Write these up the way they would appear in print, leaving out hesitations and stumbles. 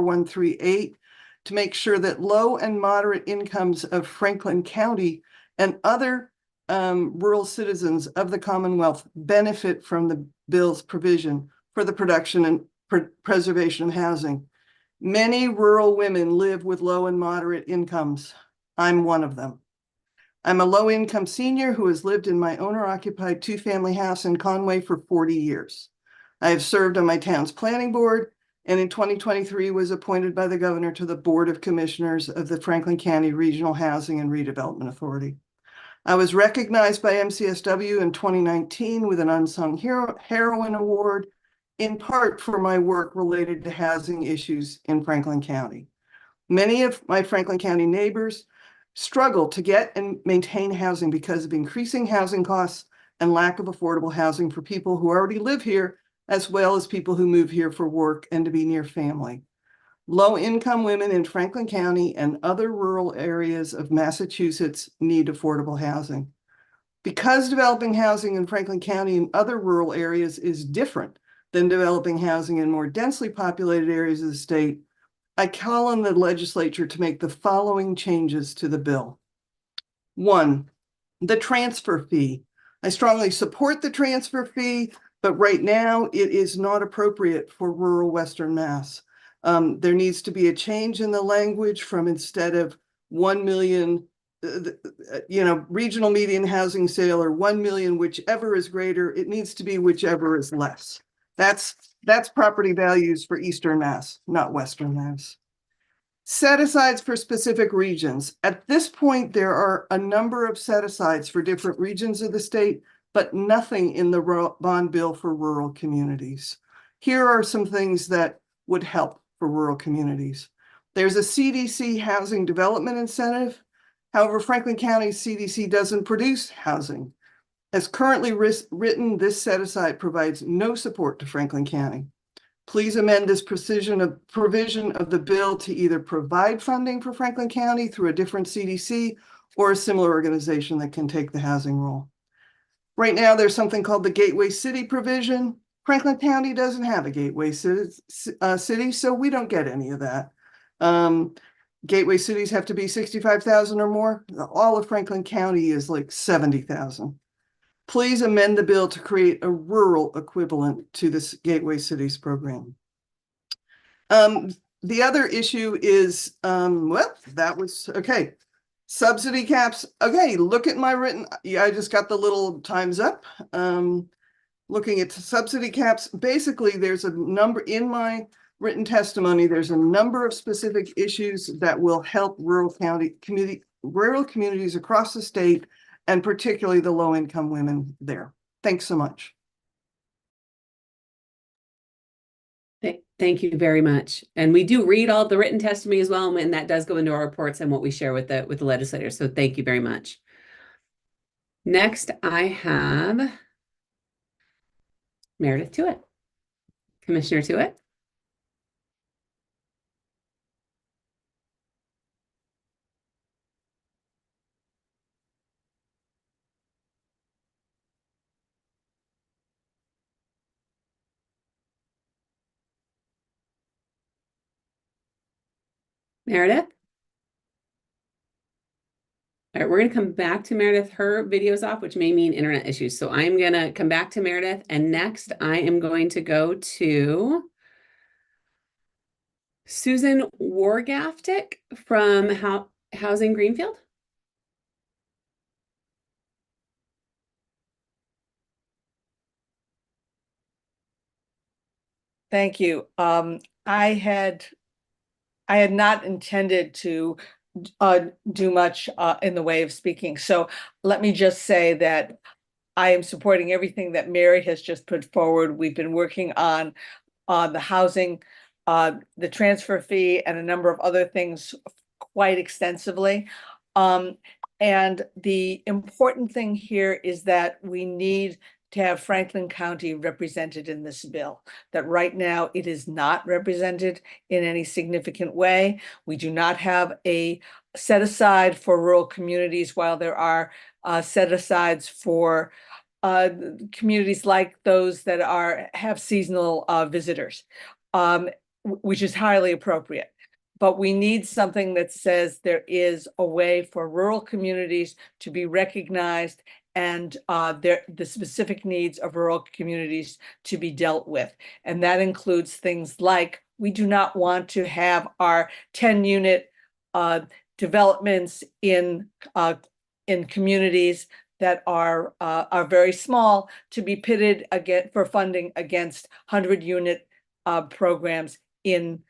4138 to make sure that low and moderate incomes of Franklin County and other rural citizens of the Commonwealth benefit from the bill's provision for the production and preservation of housing. Many rural women live with low and moderate incomes. I'm one of them. I'm a low-income senior who has lived in my owner-occupied two-family house in Conway for 40 years. I have served on my town's planning board, and in 2023 was appointed by the governor to the Board of Commissioners of the Franklin County Regional Housing and Redevelopment Authority. I was recognized by MCSW in 2019 with an Unsung Heroine Award, in part for my work related to housing issues in Franklin County. Many of my Franklin County neighbors struggle to get and maintain housing because of increasing housing costs and lack of affordable housing for people who already live here, as well as people who move here for work and to be near family. Low-income women in Franklin County and other rural areas of Massachusetts need affordable housing. Because developing housing in Franklin County and other rural areas is different than developing housing in more densely populated areas of the state, I call on the legislature to make the following changes to the bill. 1, the transfer fee. I strongly support the transfer fee, but right now it is not appropriate for rural Western Mass. There needs to be a change in the language from, instead of 1 million, regional median housing sale, or 1 million, whichever is greater, it needs to be whichever is less. That's property values for Eastern Mass, not Western Mass. Set-asides for specific regions. At this point, there are a number of set-asides for different regions of the state, but nothing in the bond bill for rural communities. Here are some things that would help for rural communities. There's a CDC housing development incentive. However, Franklin County's CDC doesn't produce housing. As currently written, this set-aside provides no support to Franklin County. Please amend this provision of the bill to either provide funding for Franklin County through a different CDC or a similar organization that can take the housing role. Right now, there's something called the Gateway City provision. Franklin County doesn't have a gateway city, so we don't get any of that. Gateway cities have to be 65,000 or more. All of Franklin County is like 70,000. Please amend the bill to create a rural equivalent to this Gateway Cities program. The other issue is, that was, okay. Subsidy caps. Okay, look at my written, I just got the little times up. Looking at subsidy caps, basically there's a number in my written testimony, there's a number of specific issues that will help rural communities across the state, and particularly the low-income women there. Thanks so much. Thank you very much. And we do read all the written testimony as well, and that does go into our reports and what we share with the legislators. So thank you very much. Next, I have Meredith Tuitt. Commissioner Tuitt. Meredith? All right, we're going to come back to Meredith. Her video's off, which may mean internet issues. So I'm going to come back to Meredith. And next, I am going to go to Susan Wargaftick from Housing Greenfield. Thank you. I had not intended to do much in the way of speaking. So let me just say that I am supporting everything that Mary has just put forward. We've been working on the housing, the transfer fee, and a number of other things quite extensively. And the important thing here is that we need to have Franklin County represented in this bill, that right now it is not represented in any significant way. We do not have a set aside for rural communities, while there are set asides for communities like those that have seasonal visitors. which is highly appropriate. But we need something that says there is a way for rural communities to be recognized and the specific needs of rural communities to be dealt with. And that includes things like, we do not want to have our 10-unit developments in communities that are very small to be pitted again for funding against 100-unit programs in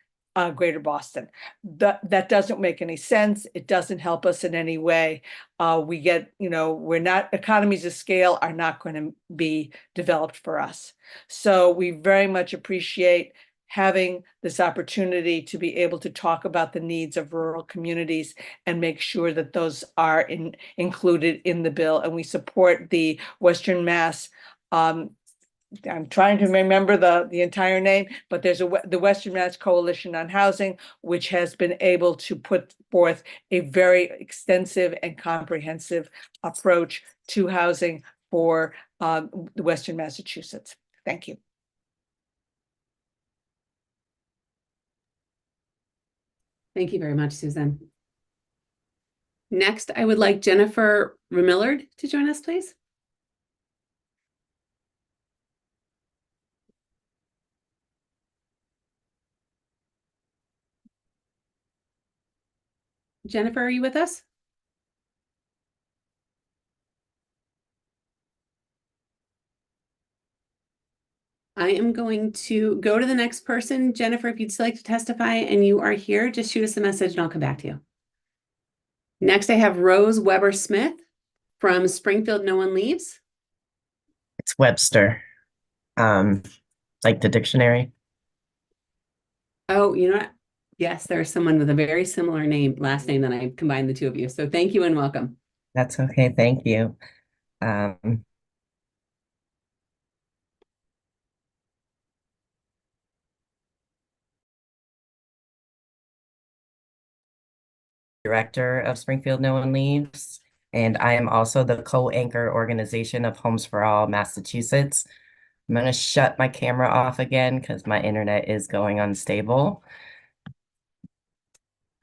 Greater Boston. That doesn't make any sense. It doesn't help us in any way. We get, we're not, economies of scale are not going to be developed for us. So we very much appreciate having this opportunity to be able to talk about the needs of rural communities and make sure that those are included in the bill. And we support the Western Mass, I'm trying to remember the entire name, but there's the Western Mass Coalition on Housing, which has been able to put forth a very extensive and comprehensive approach to housing for the Western Massachusetts. Thank you. Thank you very much, Susan. Next, I would like Jennifer Remillard to join us, please. Jennifer, are you with us? I am going to go to the next person. Jennifer, if you'd still like to testify and you are here, just shoot us a message and I'll come back to you. Next, I have Rose Weber Smith from Springfield No One Leaves. It's Webster, like the dictionary. Oh, you know what? Yes, there's someone with a very similar last name, that I combined the two of you. So thank you and welcome. That's okay, thank you. Director of Springfield No One Leaves, and I am also the co-anchor organization of Homes for All Massachusetts. I'm going to shut my camera off again because my internet is going unstable.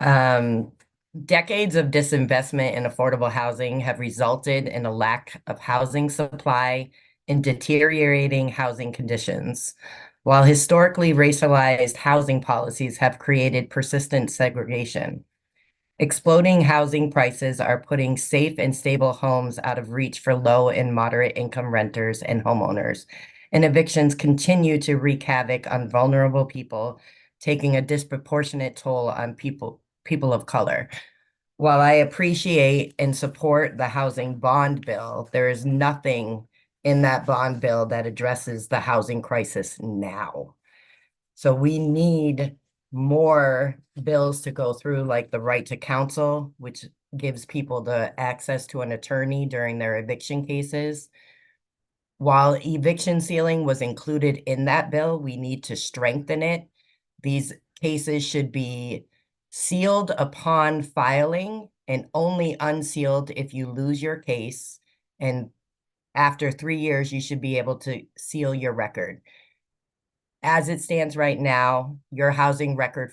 Decades of disinvestment in affordable housing have resulted in a lack of housing supply and deteriorating housing conditions. While historically racialized housing policies have created persistent segregation, exploding housing prices are putting safe and stable homes out of reach for low and moderate income renters and homeowners. And evictions continue to wreak havoc on vulnerable people, taking a disproportionate toll on people of color. While I appreciate and support the housing bond bill, there is nothing in that bond bill that addresses the housing crisis now. So we need more bills to go through, like the right to counsel, which gives people the access to an attorney during their eviction cases. While eviction ceiling was included in that bill, we need to strengthen it. These cases should be sealed upon filing and only unsealed if you lose your case. And after 3 years, you should be able to seal your record. As it stands right now, your housing record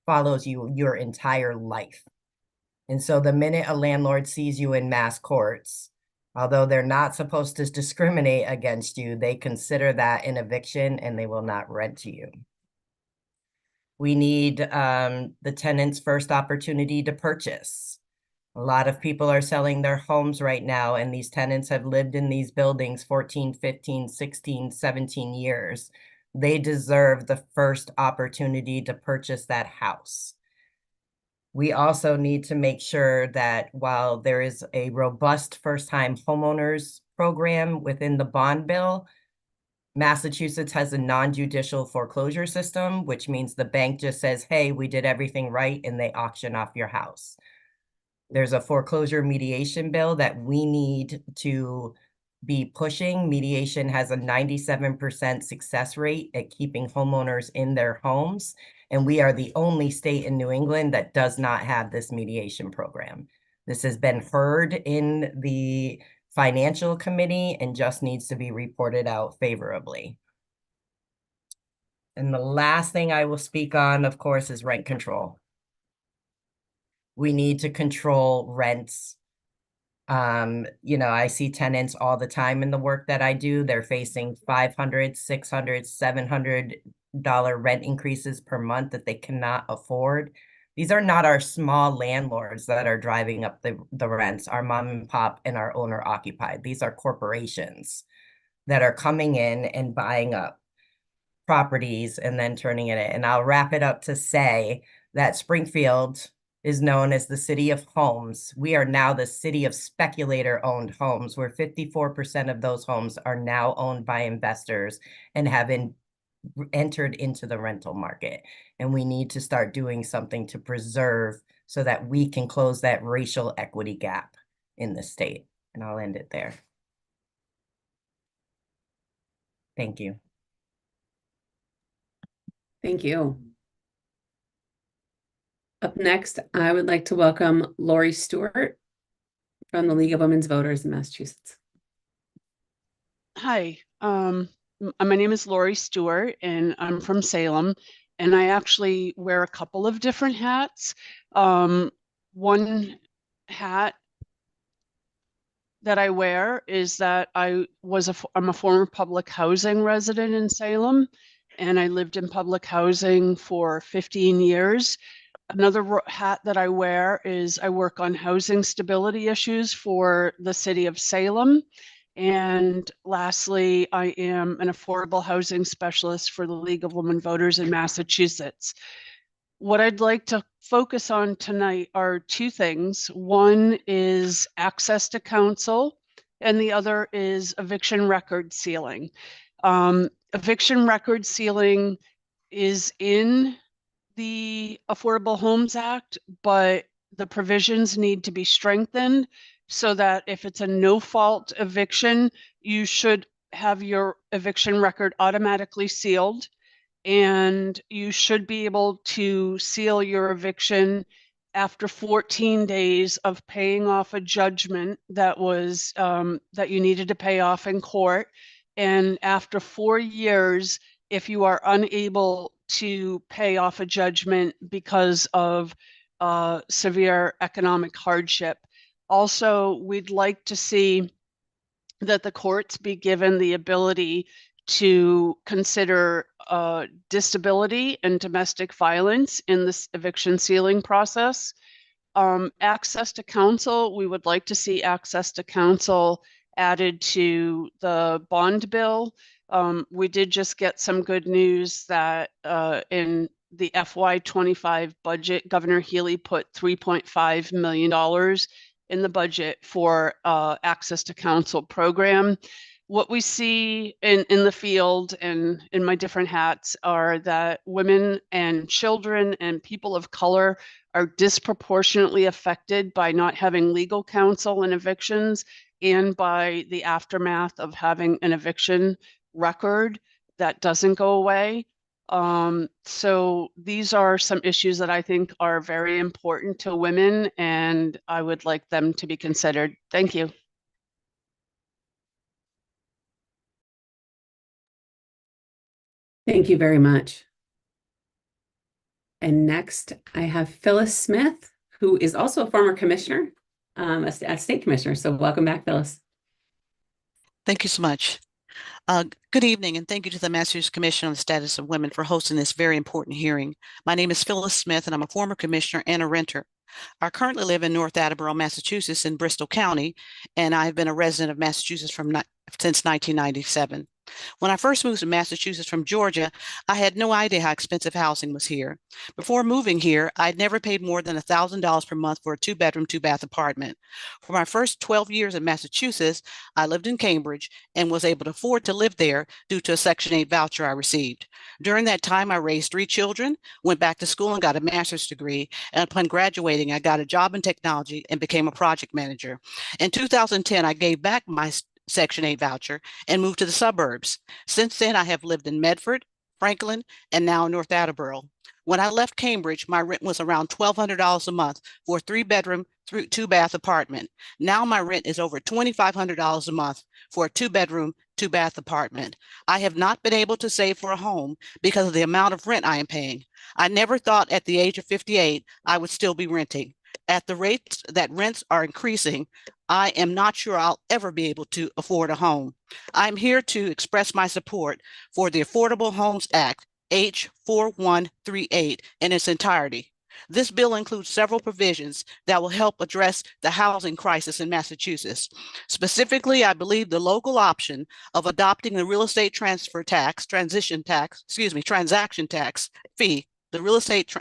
follows you your entire life. And so the minute a landlord sees you in mass courts, although they're not supposed to discriminate against you, they consider that an eviction and they will not rent to you. We need the tenant's first opportunity to purchase. A lot of people are selling their homes right now, and these tenants have lived in these buildings 14, 15, 16, 17 years. They deserve the first opportunity to purchase that house. We also need to make sure that while there is a robust first-time homeowners program within the bond bill, Massachusetts has a non-judicial foreclosure system, which means the bank just says, hey, we did everything right, and they auction off your house. There's a foreclosure mediation bill that we need to be pushing. Mediation has a 97% success rate at keeping homeowners in their homes. And we are the only state in New England that does not have this mediation program. This has been heard in the Financial Committee and just needs to be reported out favorably. And the last thing I will speak on, of course, is rent control. We need to control rents. I see tenants all the time in the work that I do. They're facing $500, $600, $700 rent increases per month that they cannot afford. These are not our small landlords that are driving up the rents, our mom and pop and our owner occupied. These are corporations that are coming in and buying up properties and then turning it in. And I'll wrap it up to say that Springfield is known as the city of homes. We are now the city of speculator-owned homes, where 54% of those homes are now owned by investors and have entered into the rental market. And we need to start doing something to preserve so that we can close that racial equity gap in the state. And I'll end it there. Thank you. Thank you. Up next, I would like to welcome Lori Stewart from the League of Women's Voters in Massachusetts. Hi, my name is Lori Stewart and I'm from Salem, and I actually wear a couple of different hats. One hat that I wear is that I'm a former public housing resident in Salem, and I lived in public housing for 15 years. Another hat that I wear is I work on housing stability issues for the city of Salem. And lastly, I am an affordable housing specialist for the League of Women Voters in Massachusetts. What I'd like to focus on tonight are two things. One is access to counsel, and the other is eviction record sealing. Eviction record sealing is in the Affordable Homes Act, but the provisions need to be strengthened so that if it's a no-fault eviction, you should have your eviction record automatically sealed, and you should be able to seal your eviction after 14 days of paying off a judgment that was that you needed to pay off in court, and after 4 years if you are unable to pay off a judgment because of severe economic hardship. Also, we'd like to see that the courts be given the ability to consider disability and domestic violence in this eviction sealing process. Access to counsel, we would like to see access to counsel added to the bond bill. We did just get some good news that in the FY25 budget, Governor Healy put $3.5 million in the budget for access to counsel program. What we see in the field and in my different hats are that women and children and people of color are disproportionately affected by not having legal counsel in evictions and by the aftermath of having an eviction record that doesn't go away. So these are some issues that I think are very important to women, and I would like them to be considered. Thank you. Thank you very much. And next, I have Phyllis Smith, who is also a former commissioner, a state commissioner. So welcome back, Phyllis. Thank you so much. Good evening, and thank you to the Massachusetts Commission on the Status of Women for hosting this very important hearing. My name is Phyllis Smith, and I'm a former commissioner and a renter. I currently live in North Attleboro, Massachusetts in Bristol County, and I've been a resident of Massachusetts since 1997. When I first moved to Massachusetts from Georgia, I had no idea how expensive housing was here. Before moving here, I'd never paid more than $1,000 per month for a 2-bedroom, 2-bath apartment. For my first 12 years in Massachusetts, I lived in Cambridge and was able to afford to live there due to a Section 8 voucher I received. During that time, I raised 3 children, went back to school and got a master's degree, and upon graduating, I got a job in technology and became a project manager. In 2010, I gave back my Section 8 voucher and moved to the suburbs. Since then, I have lived in Medford, Franklin, and now North Attleboro. When I left Cambridge, my rent was around $1,200 a month for a 3-bedroom, 2-bath apartment. Now my rent is over $2,500 a month for a 2-bedroom, 2-bath apartment. I have not been able to save for a home because of the amount of rent I am paying. I never thought at the age of 58 I would still be renting. At the rates that rents are increasing, I am not sure I'll ever be able to afford a home. I'm here to express my support for the Affordable Homes Act, H4138, in its entirety. This bill includes several provisions that will help address the housing crisis in Massachusetts. Specifically, I believe the local option of adopting the real estate transaction tax fee, the real estate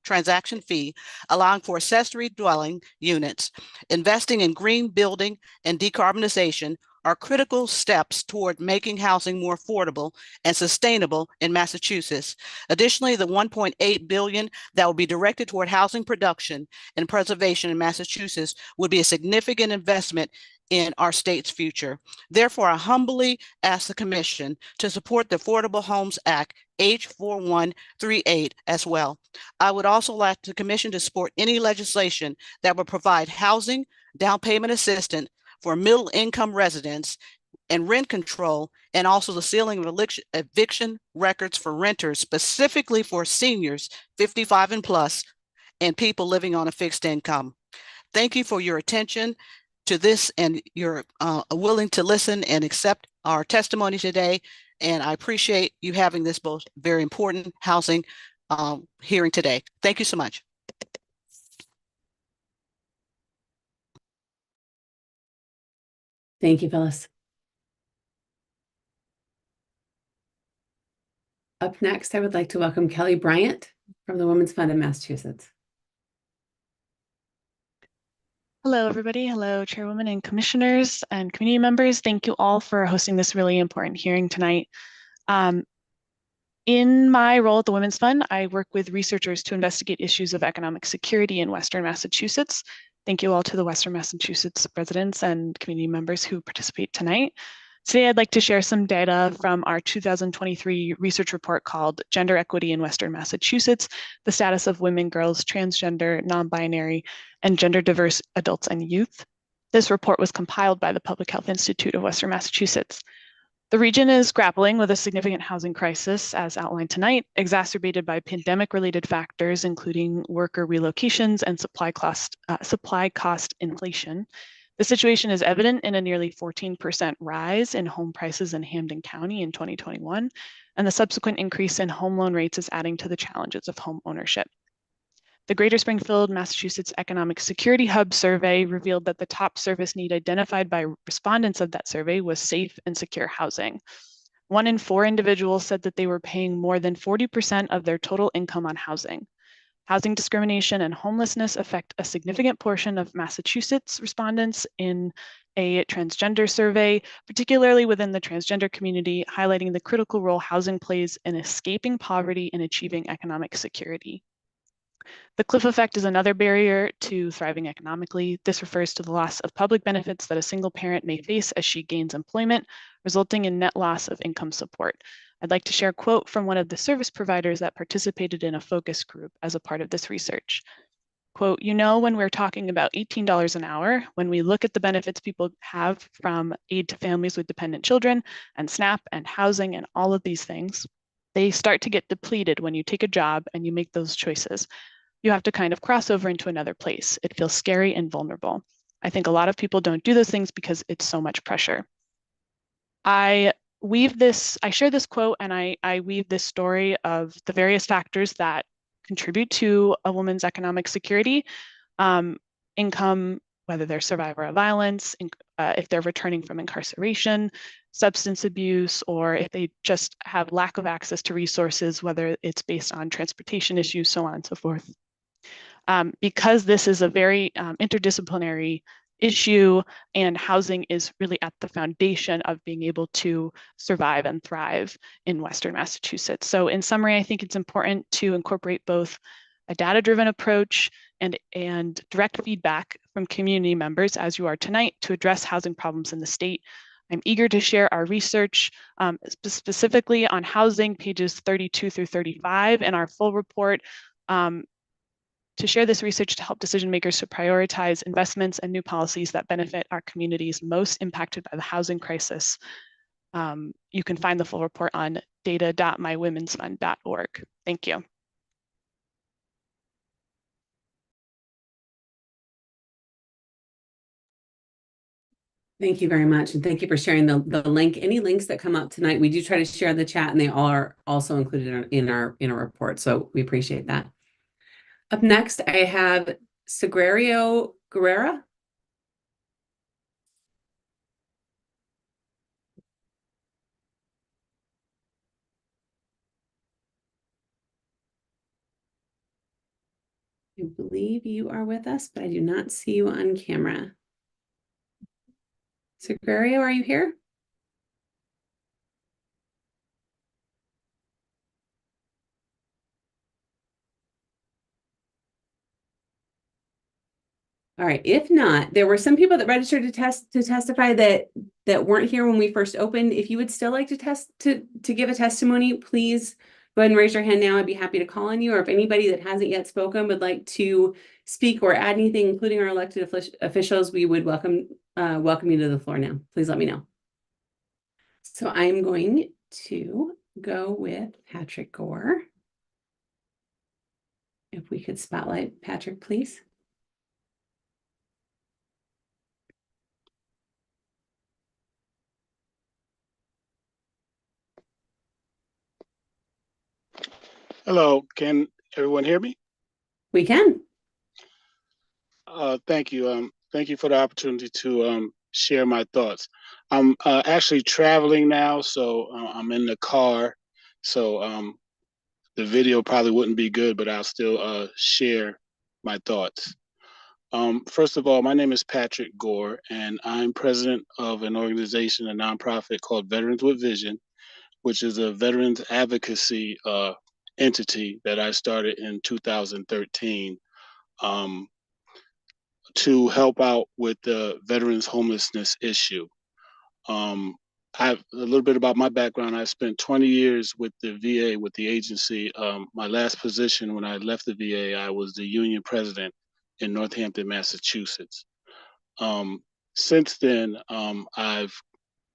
transaction fee, allowing for accessory dwelling units, investing in green building and decarbonization are critical steps toward making housing more affordable and sustainable in Massachusetts. Additionally, the $1.8 billion that will be directed toward housing production and preservation in Massachusetts would be a significant investment in our state's future. Therefore, I humbly ask the Commission to support the Affordable Homes Act, H4138, as well. I would also like the Commission to support any legislation that would provide housing, down payment assistance for middle-income residents and rent control, and also the sealing of eviction records for renters, specifically for seniors 55 and plus, and people living on a fixed income. Thank you for your attention to this, and you're willing to listen and accept our testimony today. And I appreciate you having this both very important housing hearing today. Thank you so much. Thank you, Phyllis. Up next, I would like to welcome Kelly Bryant from the Women's Fund in Massachusetts. Hello, everybody. Hello, Chairwoman and Commissioners and community members. Thank you all for hosting this really important hearing tonight. In my role at the Women's Fund, I work with researchers to investigate issues of economic security in Western Massachusetts. Thank you all to the Western Massachusetts residents and community members who participate tonight. Today, I'd like to share some data from our 2023 research report called Gender Equity in Western Massachusetts, the Status of Women, Girls, Transgender, Non-Binary, and Gender Diverse Adults and Youth. This report was compiled by the Public Health Institute of Western Massachusetts. The region is grappling with a significant housing crisis, as outlined tonight, exacerbated by pandemic-related factors, including worker relocations and supply cost inflation. The situation is evident in a nearly 14% rise in home prices in Hampden County in 2021, and the subsequent increase in home loan rates is adding to the challenges of home ownership. The Greater Springfield, Massachusetts Economic Security Hub survey revealed that the top service need identified by respondents of that survey was safe and secure housing. 1 in 4 individuals said that they were paying more than 40% of their total income on housing. Housing discrimination and homelessness affect a significant portion of Massachusetts respondents in a transgender survey, particularly within the transgender community, highlighting the critical role housing plays in escaping poverty and achieving economic security. The cliff effect is another barrier to thriving economically. This refers to the loss of public benefits that a single parent may face as she gains employment, resulting in net loss of income support. I'd like to share a quote from one of the service providers that participated in a focus group as a part of this research. Quote, "You know, when we're talking about $18 an hour, when we look at the benefits people have from aid to families with dependent children and SNAP and housing and all of these things, they start to get depleted when you take a job and you make those choices. You have to kind of cross over into another place. It feels scary and vulnerable. I think a lot of people don't do those things because it's so much pressure." I share this quote and I weave this story of the various factors that contribute to a woman's economic security, income, whether they're survivor of violence, if they're returning from incarceration, substance abuse, or if they just have lack of access to resources, whether it's based on transportation issues, so on and so forth. Because this is a very interdisciplinary issue and housing is really at the foundation of being able to survive and thrive in Western Massachusetts. So in summary, I think it's important to incorporate both a data-driven approach and direct feedback from community members, as you are tonight, to address housing problems in the state. I'm eager to share our research specifically on housing, pages 32 through 35 in our full report, to share this research to help decision makers to prioritize investments and new policies that benefit our communities most impacted by the housing crisis. You can find the full report on data.mywomensfund.org. Thank you. Thank you very much. And thank you for sharing the link. Any links that come up tonight, we do try to share in the chat, and they are also included in our report. So we appreciate that. Up next, I have Sagrario Guerrera. I believe you are with us, but I do not see you on camera. Sagrario, are you here? All right. If not, there were some people that registered to testify that weren't here when we first opened. If you would still like to give a testimony, please go ahead and raise your hand now. I'd be happy to call on you. Or if anybody that hasn't yet spoken would like to speak or add anything, including our elected officials, we would welcome you to the floor now. Please let me know. So I'm going to go with Patrick Gore. If we could spotlight Patrick, please. Hello, can everyone hear me? We can. Thank you. Thank you for the opportunity to share my thoughts. I'm actually traveling now, so I'm in the car. So the video probably wouldn't be good, but I'll still share my thoughts. First of all, my name is Patrick Gore, and I'm president of an organization, a nonprofit called Veterans with Vision, which is a veterans advocacy entity that I started in 2013 to help out with the veterans homelessness issue. A little bit about my background. I spent 20 years with the VA, with the agency. My last position when I left the VA, I was the union president in Northampton, Massachusetts. Since then,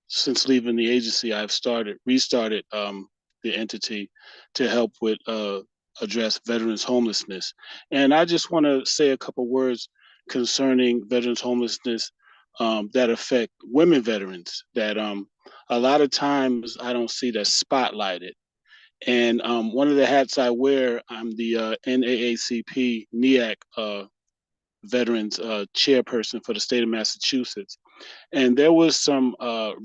since leaving the agency, I've restarted the entity to help with address veterans homelessness. And I just want to say a couple words concerning veterans homelessness that affect women veterans that a lot of times I don't see that spotlighted. And one of the hats I wear, I'm the NAACP NEAC veterans chairperson for the state of Massachusetts. And there was some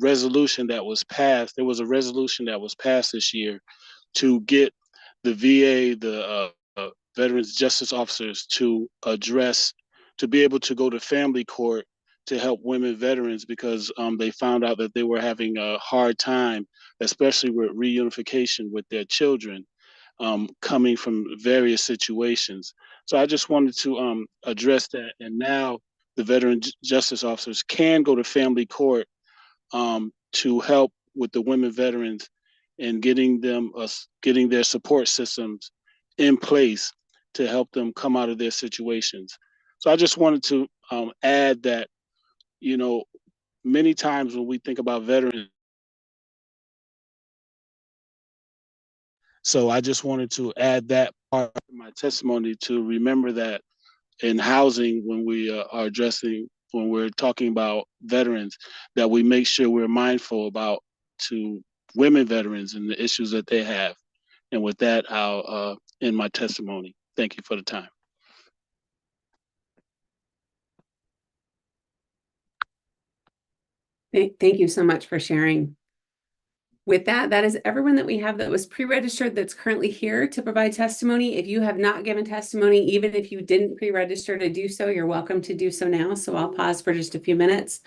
resolution that was passed. There was a resolution that was passed this year to get the VA, the veterans justice officers to be able to go to family court to help women veterans because they found out that they were having a hard time, especially with reunification with their children, coming from various situations. So I just wanted to address that. And now the veteran justice officers can go to family court to help with the women veterans and getting their support systems in place to help them come out of their situations. So I just wanted to add that, you know, many times when we think about veterans, so I just wanted to add that part of my testimony to remember that in housing, when we're talking about veterans, that we make sure we're mindful about to women veterans and the issues that they have. And with that, I'll end my testimony. Thank you for the time. Thank you so much for sharing. With that is everyone that we have that was pre-registered that's currently here to provide testimony. If you have not given testimony, even if you didn't pre-register to do so, you're welcome to do so now. So I'll pause for just a few minutes.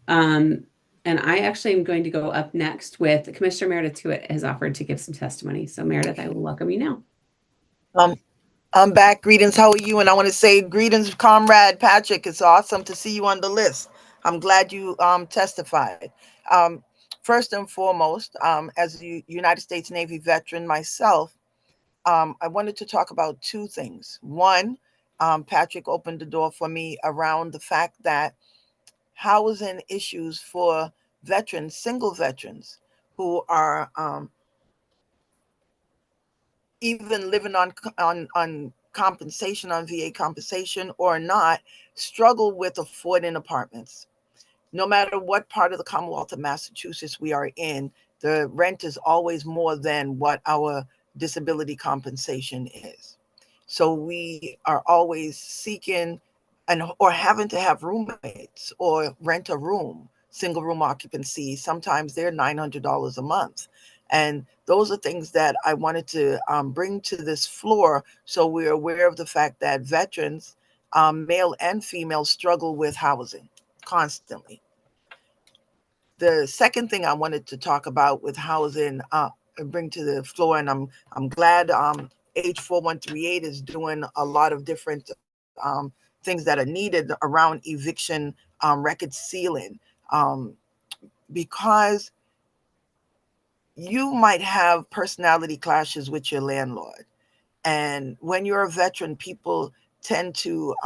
And I actually am going to go up next with Commissioner Meredith Tuitt has offered to give some testimony. So Meredith, I will welcome you now. I'm back. Greetings. How are you? And I want to say greetings, Comrade Patrick. It's awesome to see you on the list. I'm glad you testified. First and foremost, as a United States Navy veteran myself, I wanted to talk about two things. One, Patrick opened the door for me around the fact that housing issues for veterans, single veterans who are even living on compensation, on VA compensation or not, struggle with affording apartments. No matter what part of the Commonwealth of Massachusetts we are in, the rent is always more than what our disability compensation is. So we are always seeking and or having to have roommates or rent a room, single room occupancy. Sometimes they're $900 a month. And those are things that I wanted to bring to this floor so we're aware of the fact that veterans, male and female, struggle with housing constantly. The second thing I wanted to talk about with housing and bring to the floor, and I'm glad H4138 is doing a lot of different things that are needed around eviction record sealing, because you might have personality clashes with your landlord. And when you're a veteran, people tend to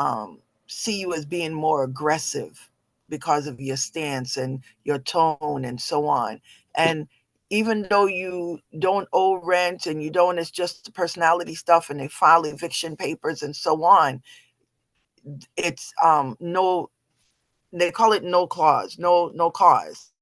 see you as being more aggressive because of your stance and your tone and so on. And even though you don't owe rent and you don't, it's just personality stuff and they file eviction papers and so on, it's no, they call it no clause, no cause.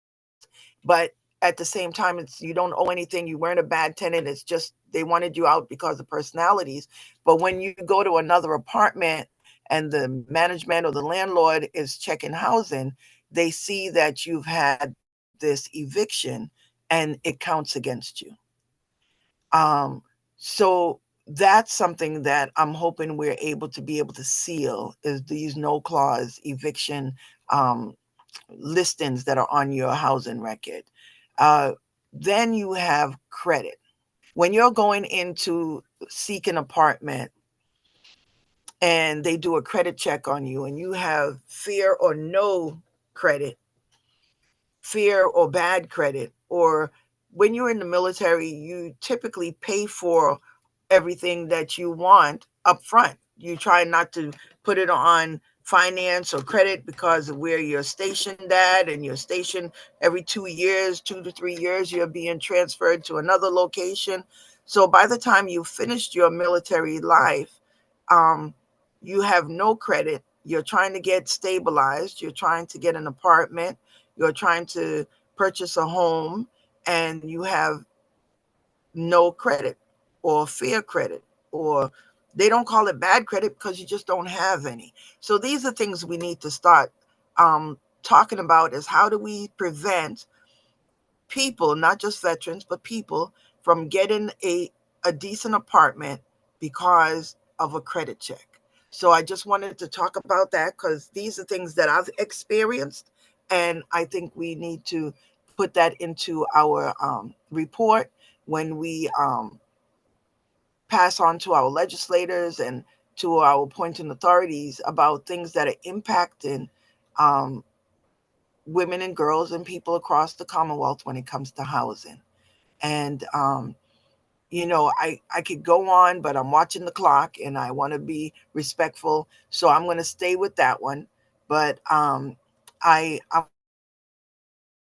But at the same time, it's you don't owe anything. You weren't a bad tenant. It's just they wanted you out because of personalities. But when you go to another apartment and the management or the landlord is checking housing, they see that you've had this eviction and it counts against you. So that's something that I'm hoping we're able to seal is these no clause eviction listings that are on your housing record. Then you have credit. When you're going in to seek an apartment and they do a credit check on you and you have fear or no credit, fear or bad credit, or when you're in the military, you typically pay for everything that you want up front. You try not to put it on finance or credit because of where you're stationed at, and you're stationed every 2 years, 2 to 3 years, you're being transferred to another location. So by the time you finished your military life, you have no credit. You're trying to get stabilized. You're trying to get an apartment. You're trying to purchase a home, and you have no credit or fair credit, or they don't call it bad credit because you just don't have any. So these are things we need to start talking about, is how do we prevent people, not just veterans, but people from getting a decent apartment because of a credit check. So I just wanted to talk about that because these are things that I've experienced, and I think we need to put that into our report when we pass on to our legislators and to our appointing authorities about things that are impacting women and girls and people across the Commonwealth when it comes to housing. And, I could go on, but I'm watching the clock and I want to be respectful. So I'm going to stay with that one. But I'm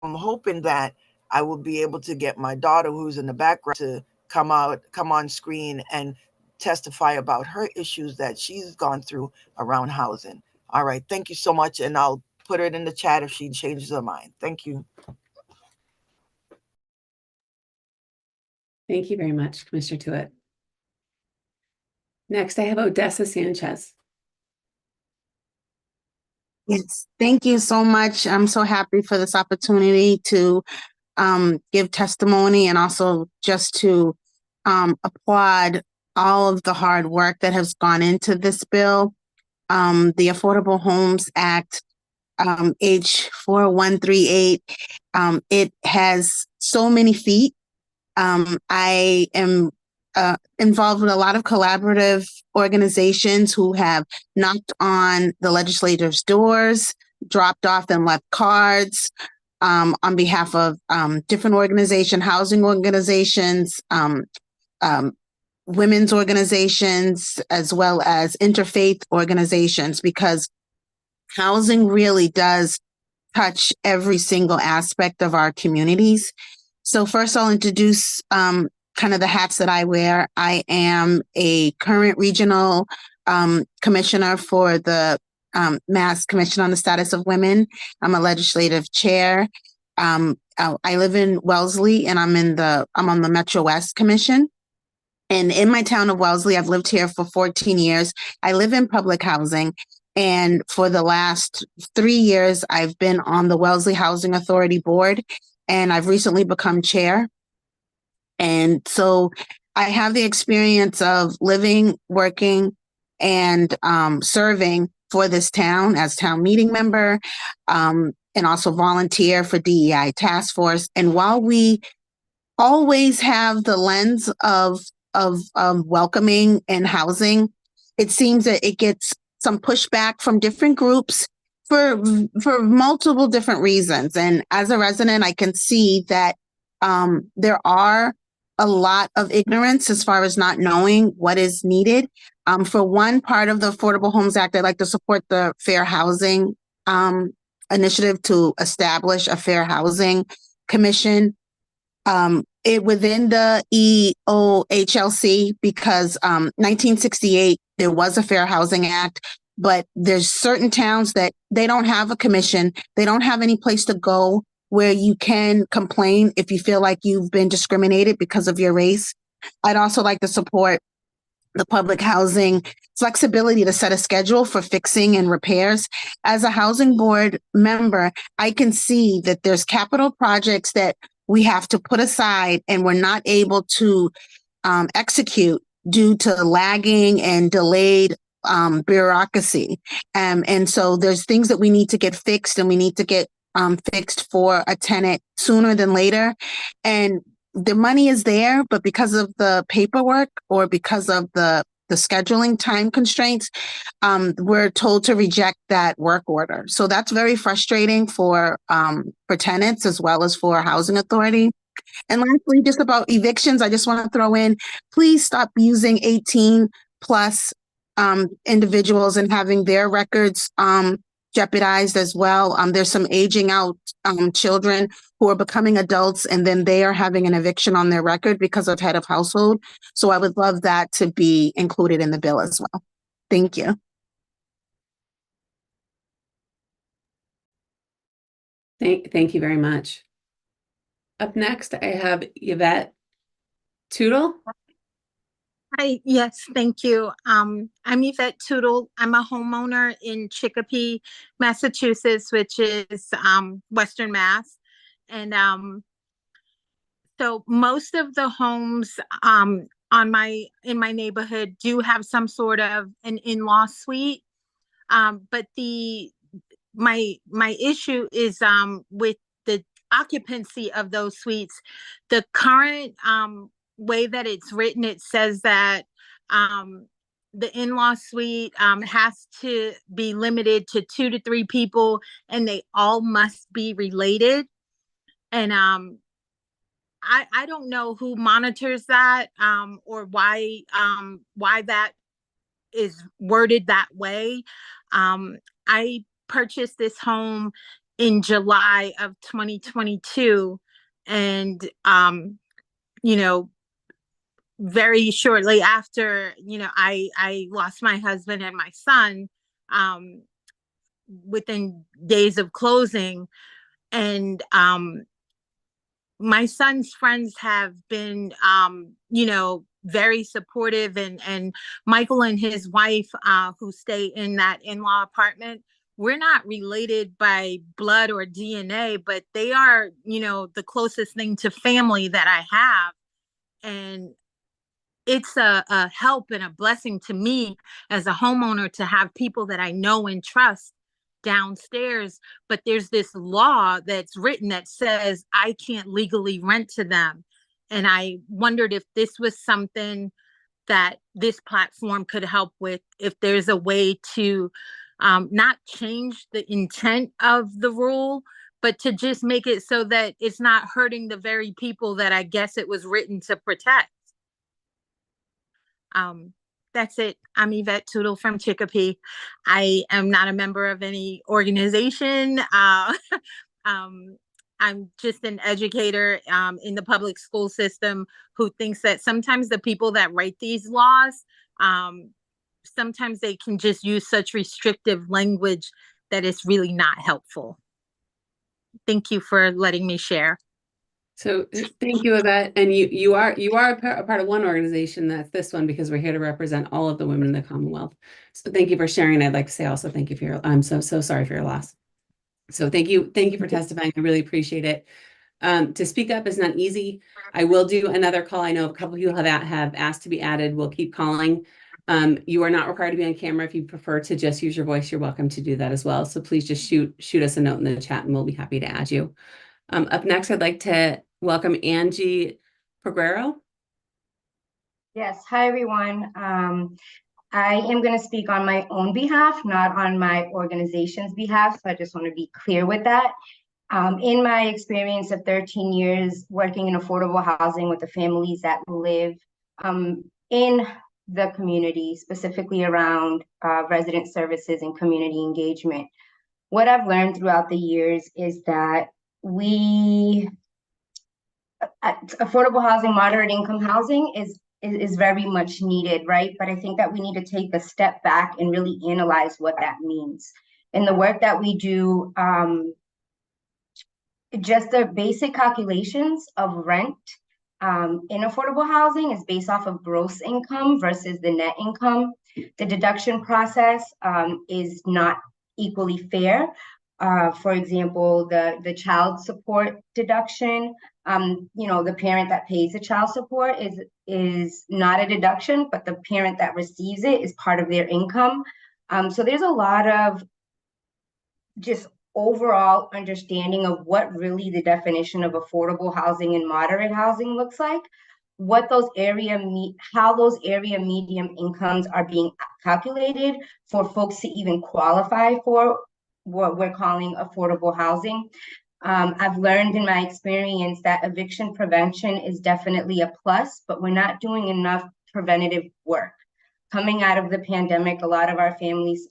hoping that I will be able to get my daughter, who's in the background, to come on screen and testify about her issues that she's gone through around housing. All right. Thank you so much. And I'll put it in the chat if she changes her mind. Thank you. Thank you very much, Commissioner Tuitt. Next, I have Odessa Sanchez. Yes, thank you so much. I'm so happy for this opportunity to give testimony, and also just to applaud all of the hard work that has gone into this bill. The Affordable Homes Act, H4138, it has so many feet. I am involved with a lot of collaborative organizations who have knocked on the legislators' doors, dropped off and left cards, on behalf of different housing organizations, women's organizations, as well as interfaith organizations, because housing really does touch every single aspect of our communities. So first I'll introduce kind of the hats that I wear. I am a current regional commissioner for the Mass Commission on the Status of Women. I'm a legislative chair. I live in Wellesley, and I'm on the Metro West Commission. And in my town of Wellesley, I've lived here for 14 years. I live in public housing. And for the last 3 years, I've been on the Wellesley Housing Authority board, and I've recently become chair. And so I have the experience of living, working, and serving for this town as town meeting member, and also volunteer for DEI task force. And while we always have the lens of welcoming and housing, it seems that it gets some pushback from different groups for multiple different reasons. And as a resident, I can see that there are a lot of ignorance as far as not knowing what is needed. For one part of the Affordable Homes Act, I'd like to support the Fair Housing initiative to establish a fair housing commission within the EOHLC, because 1968, there was a Fair Housing Act, but there's certain towns that they don't have a commission. They don't have any place to go where you can complain if you feel like you've been discriminated because of your race. I'd also like to support the public housing flexibility to set a schedule for fixing and repairs. As a housing board member, I can see that there's capital projects that we have to put aside and we're not able to execute due to lagging and delayed bureaucracy. And so there's things that we need to get fixed, and we need to get fixed for a tenant sooner than later. And the money is there, but because of the paperwork or because of the scheduling time constraints, we're told to reject that work order. So that's very frustrating for tenants as well as for housing authority. And lastly, just about evictions, I just want to throw in, please stop using 18 plus individuals and having their records jeopardized as well. There's some aging out children who are becoming adults, and then they are having an eviction on their record because of head of household. So I would love that to be included in the bill as well. Thank you. Thank you very much. Up next, I have Yvette Tootle. Hi, yes, thank you. I'm Yvette Tootle. I'm a homeowner in Chicopee, Massachusetts, which is Western Mass. And so most of the homes in my neighborhood do have some sort of an in-law suite. But my issue is with the occupancy of those suites. The current way that it's written, it says that the in-law suite has to be limited to 2 to 3 people, and they all must be related. And I don't know who monitors that or why that is worded that way. I purchased this home in July of 2022, and very shortly after, I lost my husband and my son within days of closing. And my son's friends have been, very supportive, and Michael and his wife, who stay in that in-law apartment, we're not related by blood or DNA, but they are, the closest thing to family that I have. And it's a help and a blessing to me as a homeowner to have people that I know and trust downstairs. But there's this law that's written that says I can't legally rent to them. And I wondered if this was something that this platform could help with, if there's a way to not change the intent of the rule, but to just make it so that it's not hurting the very people that I guess it was written to protect. That's it. I'm Yvette Tootle from Chicopee. I am not a member of any organization. I'm just an educator in the public school system who thinks that sometimes the people that write these laws, sometimes they can just use such restrictive language that it's really not helpful. Thank you for letting me share. So thank you, Yvette. And you are a part of one organization, that's this one, because we're here to represent all of the women in the Commonwealth. So thank you for sharing. I'd like to say also thank you for your, I'm so sorry for your loss. So thank you for testifying. I really appreciate it. To speak up is not easy. I will do another call. I know a couple of you have asked to be added. We'll keep calling. You are not required to be on camera. If you prefer to just use your voice, you're welcome to do that as well. So please just shoot us a note in the chat and we'll be happy to add you. Up next, I'd like to welcome Angie Peguero. Yes, hi everyone. I am going to speak on my own behalf, not on my organization's behalf. So I just want to be clear with that. In my experience of 13 years working in affordable housing with the families that live in the community, specifically around resident services and community engagement, what I've learned throughout the years is that affordable housing, moderate income housing is very much needed, right? But I think that we need to take a step back and really analyze what that means. In the work that we do, just the basic calculations of rent in affordable housing is based off of gross income versus the net income. The deduction process is not equally fair. For example, the child support deduction, the parent that pays the child support is not a deduction, but the parent that receives it is part of their income. So there's a lot of just overall understanding of what really the definition of affordable housing and moderate housing looks like, what those how those area medium incomes are being calculated for folks to even qualify for what we're calling affordable housing. I've learned in my experience that eviction prevention is definitely a plus, but we're not doing enough preventative work. Coming out of the pandemic, a lot of our families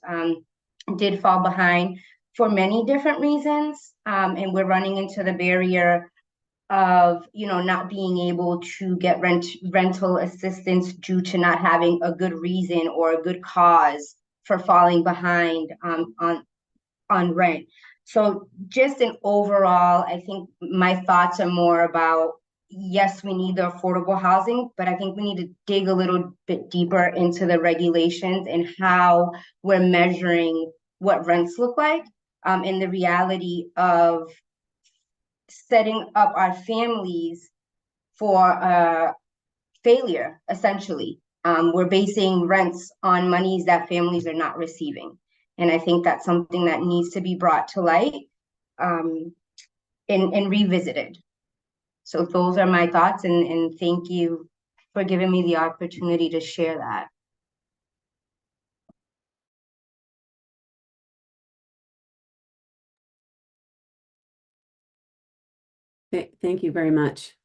did fall behind for many different reasons, and we're running into the barrier of not being able to get rental assistance due to not having a good reason or a good cause for falling behind on rent. So just an overall, I think my thoughts are more about, yes, we need the affordable housing, but I think we need to dig a little bit deeper into the regulations and how we're measuring what rents look like, and the reality of setting up our families for failure, essentially. We're basing rents on monies that families are not receiving. And I think that's something that needs to be brought to light and revisited. So those are my thoughts, and thank you for giving me the opportunity to share that. Thank you very much.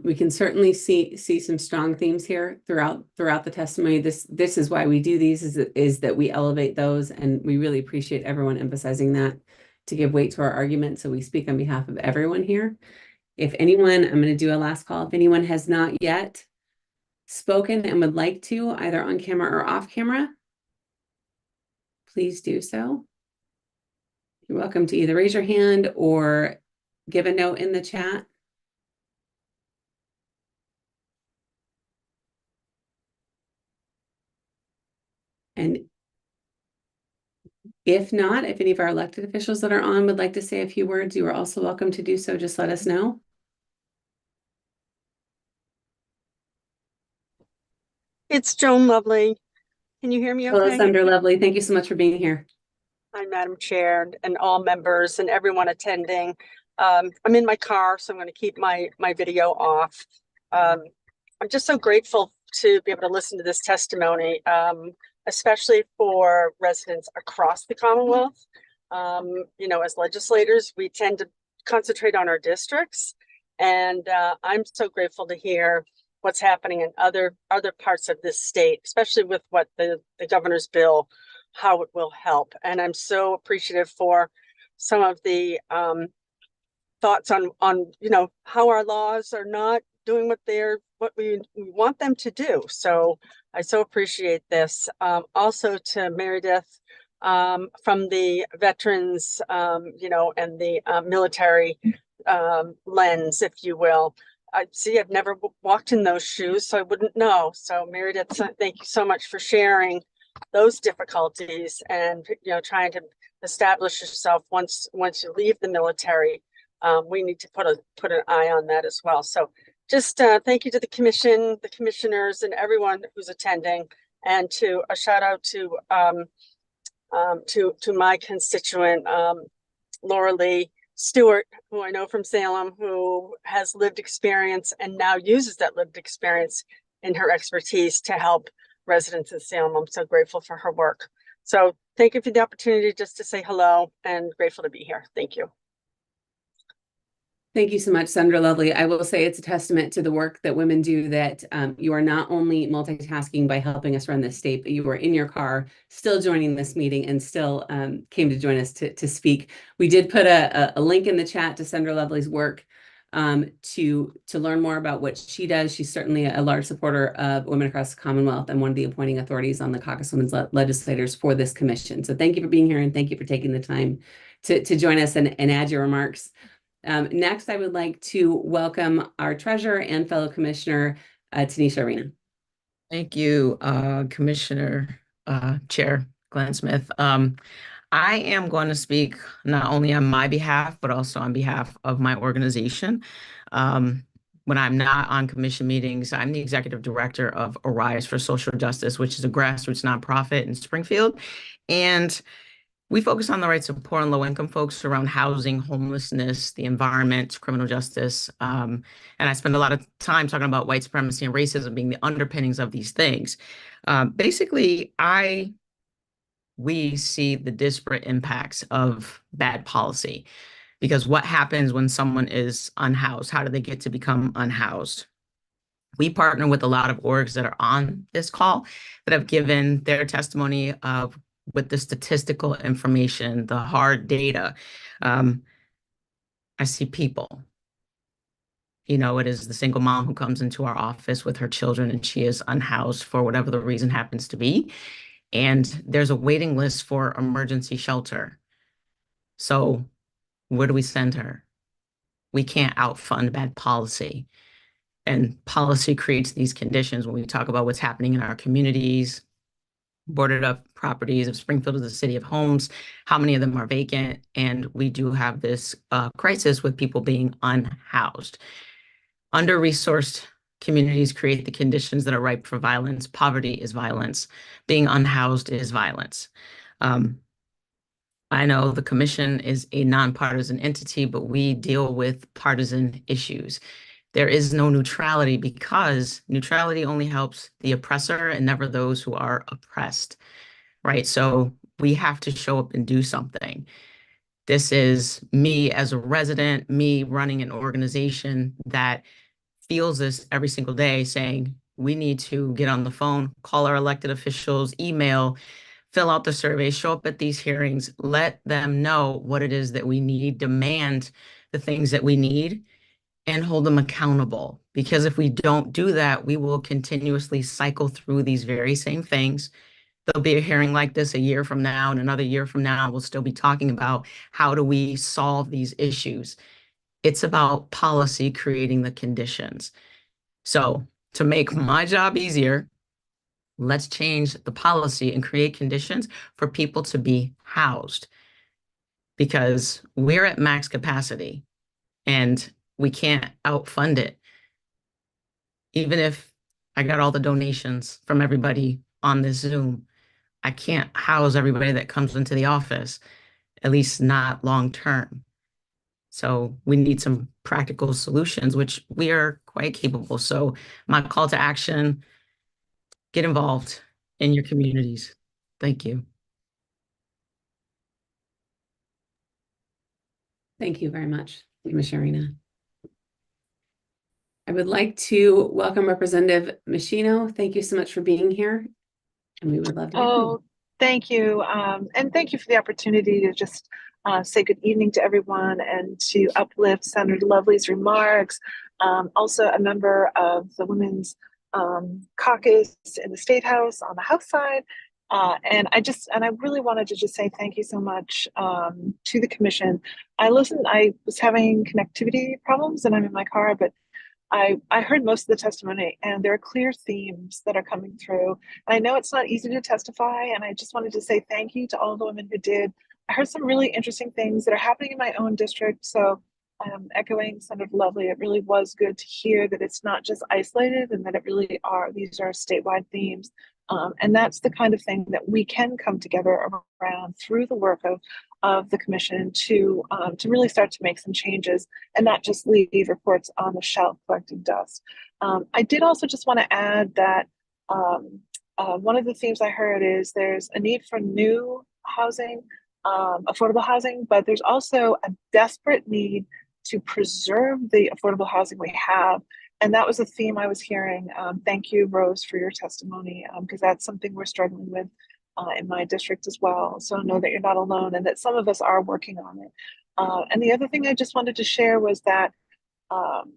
We can certainly see some strong themes here throughout the testimony. This is why we do these, is that we elevate those, and we really appreciate everyone emphasizing that to give weight to our argument. So we speak on behalf of everyone here. If anyone, I'm going to do a last call. If anyone has not yet spoken and would like to, either on camera or off camera, please do so. You're welcome to either raise your hand or give a note in the chat. And if not, if any of our elected officials that are on would like to say a few words, you are also welcome to do so. Just let us know. It's Joan Lovely. Can you hear me okay? Hello, Senator Lovely. Thank you so much for being here. Hi, Madam Chair, and all members and everyone attending. I'm in my car, so I'm going to keep my video off. I'm just so grateful to be able to listen to this testimony, especially for residents across the Commonwealth. As legislators, we tend to concentrate on our districts. And I'm so grateful to hear what's happening in other parts of this state, especially with what the governor's bill, how it will help. And I'm so appreciative for some of the thoughts on how our laws are not doing what we want them to do. So I so appreciate this. Also to Meredith, from the veterans, and the military lens, if you will. I've never walked in those shoes, so I wouldn't know. So Meredith, thank you so much for sharing those difficulties and trying to establish yourself once you leave the military. We need to put an eye on that as well. So just thank you to the commission, the commissioners, and everyone who's attending, and to a shout out to my constituent, Laura Lee Stewart, who I know from Salem, who has lived experience and now uses that lived experience in her expertise to help residents of Salem. I'm so grateful for her work. So thank you for the opportunity just to say hello, and grateful to be here. Thank you. Thank you so much, Sandra Lovely. I will say it's a testament to the work that women do, that you are not only multitasking by helping us run this state, but you are in your car still joining this meeting and still came to join us to speak. We did put a link in the chat to Sandra Lovely's work to learn more about what she does. She's certainly a large supporter of Women Across the Commonwealth and one of the appointing authorities on the Caucus Women's Legislators for this commission. So thank you for being here, and thank you for taking the time to join us and add your remarks. Next, I would like to welcome our treasurer and fellow commissioner, Tanisha Arena. Thank you, Commissioner Chair Glenn Smith. I am going to speak not only on my behalf, but also on behalf of my organization. When I'm not on commission meetings, I'm the executive director of Arise for Social Justice, which is a grassroots nonprofit in Springfield. And we focus on the rights of poor and low-income folks around housing, homelessness, the environment, criminal justice. And I spend a lot of time talking about white supremacy and racism being the underpinnings of these things. Basically, we see the disparate impacts of bad policy, because what happens when someone is unhoused? How do they get to become unhoused? We partner with a lot of orgs that are on this call that have given their testimony of with the statistical information, the hard data. I see people. It is the single mom who comes into our office with her children and she is unhoused for whatever the reason happens to be. And there's a waiting list for emergency shelter. So where do we send her? We can't outfund bad policy. And policy creates these conditions when we talk about what's happening in our communities. Boarded up properties of Springfield is a city of homes. How many of them are vacant? And we do have this crisis with people being unhoused. Under-resourced communities create the conditions that are ripe for violence. Poverty is violence. Being unhoused is violence. I know the commission is a nonpartisan entity, but we deal with partisan issues. There is no neutrality because neutrality only helps the oppressor and never those who are oppressed, right? So we have to show up and do something. This is me as a resident, me running an organization that feels this every single day, saying we need to get on the phone, call our elected officials, email, fill out the survey, show up at these hearings, let them know what it is that we need, demand the things that we need, and hold them accountable. Because if we don't do that, we will continuously cycle through these very same things. There'll be a hearing like this a year from now, and another year from now, we'll still be talking about how do we solve these issues. It's about policy creating the conditions. So to make my job easier, let's change the policy and create conditions for people to be housed, because we're at max capacity and we can't outfund it. Even if I got all the donations from everybody on this Zoom, I can't house everybody that comes into the office, at least not long term. So we need some practical solutions, which we are quite capable. So my call to action, get involved in your communities. Thank you. Thank you very much, Ms. Sharina. I would like to welcome Representative Machino. Thank you so much for being here. And we would love to hear from you. Thank you. And thank you for the opportunity to just say good evening to everyone and to uplift Senator Lovely's remarks. Also a member of the Women's Caucus in the State House on the House side. And I really wanted to just say thank you so much to the commission. I was having connectivity problems and I'm in my car, but I heard most of the testimony and there are clear themes that are coming through. And I know it's not easy to testify, and I just wanted to say thank you to all the women who did. I heard some really interesting things that are happening in my own district. So echoing Senator Lovely, it really was good to hear that it's not just isolated and that these are statewide themes. And that's the kind of thing that we can come together around through the work of the commission to really start to make some changes and not just leave reports on the shelf collecting dust. I did also just want to add that one of the themes I heard is there's a need for new housing, affordable housing, but there's also a desperate need to preserve the affordable housing we have. And that was a theme I was hearing. Thank you, Rose, for your testimony, because that's something we're struggling with in my district as well. So know that you're not alone and that some of us are working on it. And the other thing I just wanted to share was that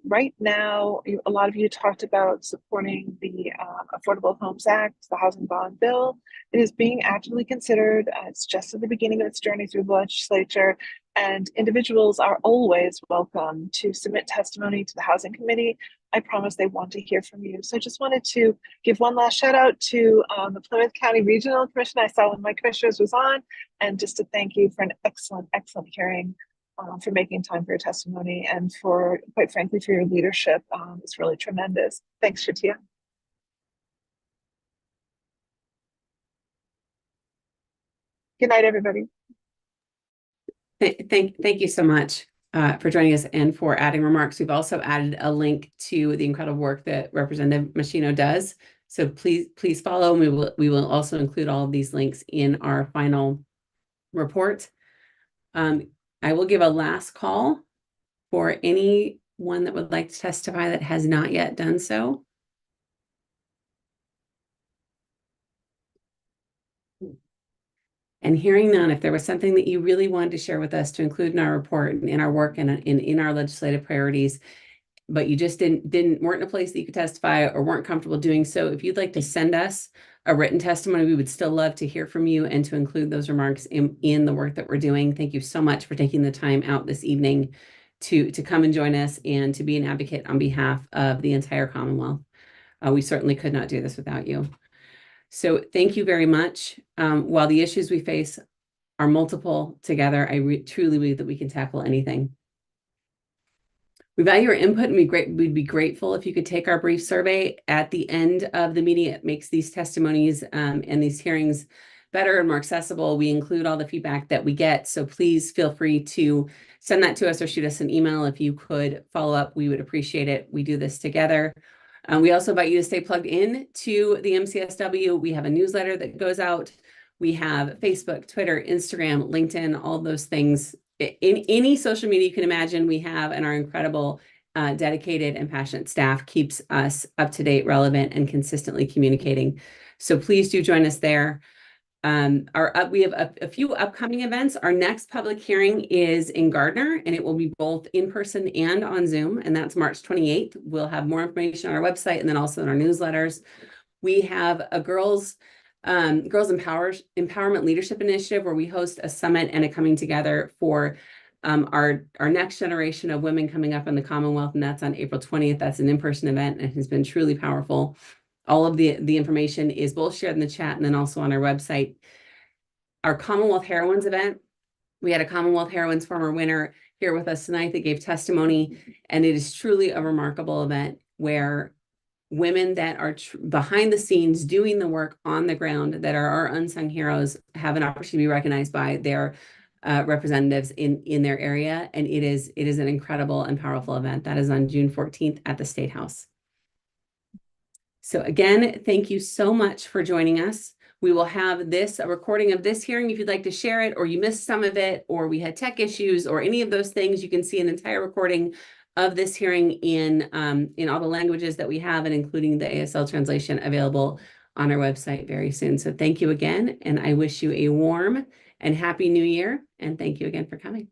right now, a lot of you talked about supporting the Affordable Homes Act, the Housing Bond Bill. It is being actively considered. It's just at the beginning of its journey through the legislature, and individuals are always welcome to submit testimony to the Housing Committee. I promise they want to hear from you. So I just wanted to give one last shout out to the Plymouth County Regional Commission. I saw one of my commissioners was on, and just to thank you for an excellent, excellent hearing. For making time for your testimony and for, quite frankly, for your leadership. It's really tremendous. Thanks, Shatia. Good night, everybody. Thank you so much for joining us and for adding remarks. We've also added a link to the incredible work that Representative Machino does. So please follow, and we will also include all of these links in our final report. I will give a last call for anyone that would like to testify that has not yet done so. And hearing none, if there was something that you really wanted to share with us to include in our report and in our work and in our legislative priorities, but you just weren't in a place that you could testify or weren't comfortable doing so, if you'd like to send us a written testimony, we would still love to hear from you and to include those remarks in the work that we're doing. Thank you so much for taking the time out this evening to come and join us and to be an advocate on behalf of the entire Commonwealth. We certainly could not do this without you. So thank you very much. While the issues we face are multiple together, I truly believe that we can tackle anything. We value your input, and we'd be grateful if you could take our brief survey at the end of the meeting. It makes these testimonies and these hearings better and more accessible. We include all the feedback that we get, so please feel free to send that to us or shoot us an email. If you could follow up, we would appreciate it. We do this together. We also invite you to stay plugged in to the MCSW. We have a newsletter that goes out. We have Facebook, Twitter, Instagram, LinkedIn, all those things. In any social media you can imagine, we have, and our incredible, dedicated and passionate staff keeps us up to date, relevant, and consistently communicating. So please do join us there. We have a few upcoming events. Our next public hearing is in Gardner, and it will be both in person and on Zoom, and that's March 28th. We'll have more information on our website and then also in our newsletters. We have a Girls Empowerment Leadership Initiative, where we host a summit and a coming together for our next generation of women coming up in the Commonwealth, and that's on April 20th. That's an in-person event and has been truly powerful. All of the information is both shared in the chat and then also on our website. Our Commonwealth Heroines event, we had a Commonwealth Heroines former winner here with us tonight that gave testimony, and it is truly a remarkable event where women that are behind the scenes doing the work on the ground, that are our unsung heroes, have an opportunity to be recognized by their representatives in their area. And it is an incredible and powerful event. That is on June 14th at the State House. So again, thank you so much for joining us. We will have a recording of this hearing if you'd like to share it, or you missed some of it, or we had tech issues, or any of those things. You can see an entire recording of this hearing in all the languages that we have, and including the ASL translation available on our website very soon. So thank you again, and I wish you a warm and happy new year, and thank you again for coming.